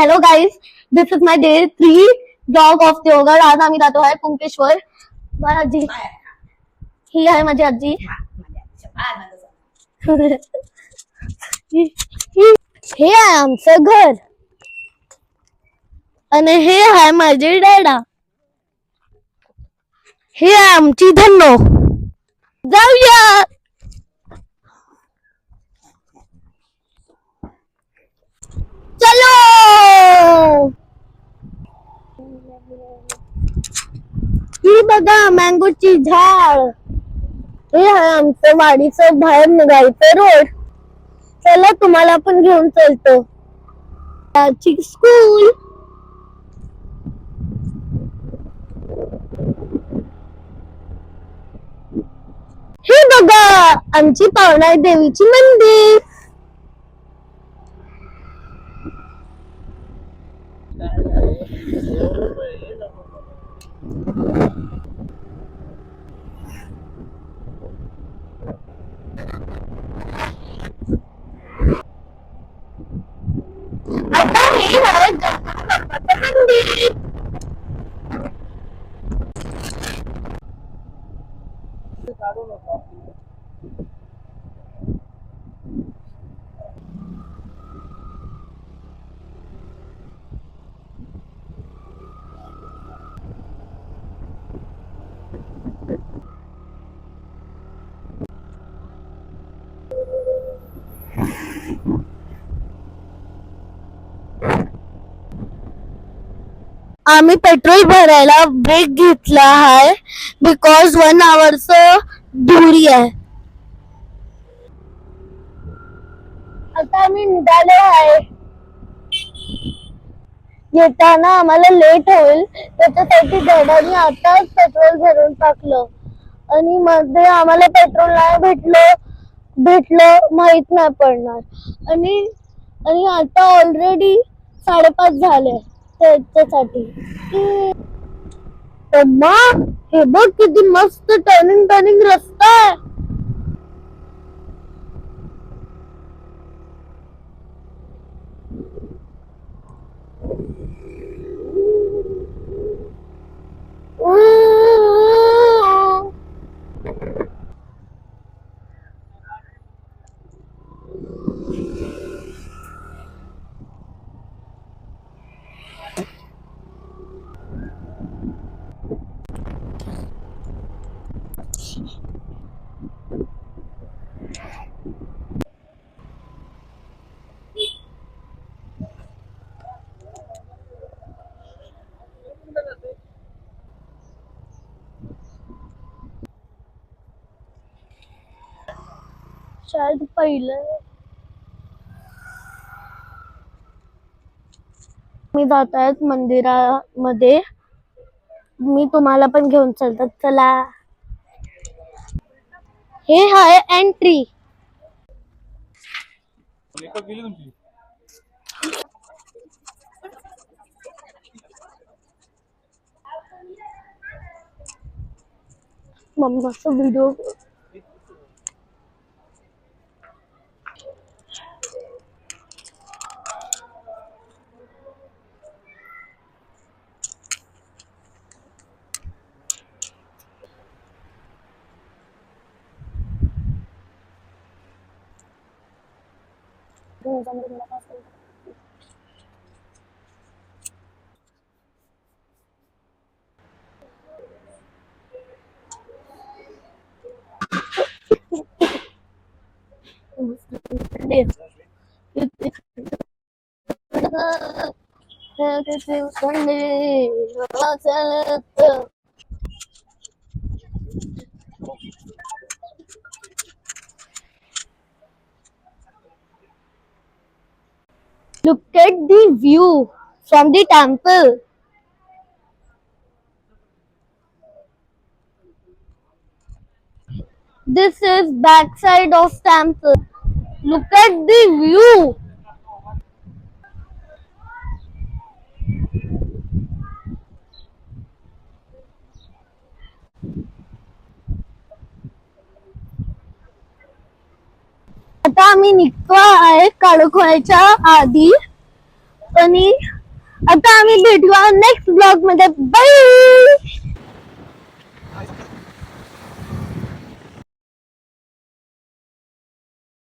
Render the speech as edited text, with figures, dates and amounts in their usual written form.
Hello guys, this is my day 3 blog of Devgad. आज आम्ही जातो आहे कुंकेश्वर. आजी ही आहे माझी आजी. हे आहे आमचं घर आणि हे आहे माझे डॅडा. हे आहे आमची धन्नो. जाऊया. चलो. ही बघा मँगोची झाड. हे आहे आमचं वाडीचं बाहेर निघायचं रोड. चला तुम्हाला पण घेऊन चलतो. स्कूल. हे बघा आमची पावनाई देवीची मंदिर. आता हे आहे गणपतीचं मंदिर. आम्ही पेट्रोल भरायला ब्रेक घेतला आहे बिकॉज 1 आवरचं दुरी आहे. आता आम्ही निघालो आहे. येताना आम्हाला लेट होईल त्याच्यासाठी डॅडानी आताच पेट्रोल भरून टाकलं आणि मध्ये आम्हाला पेट्रोल नाही भेटलं माहित नाही पडणार आणि आता ऑलरेडी 5:30 झाले त्याच्यासाठी. हे बघ किती मस्त टर्निंग रस्ता आहे. शायद पहिलं मी जात आहेत मंदिरामध्ये. मी तुम्हाला पण घेऊन चालतात. चला. हे आहे एंट्री. मम्माचा video. Look at the view from the temple. This is backside of temple. Look at the view. आता आम्ही निघतो आहे काळोखाच्या आधी. कंपनी. आता आम्ही भेटू नेक्स्ट ब्लॉग मध्ये. बाय.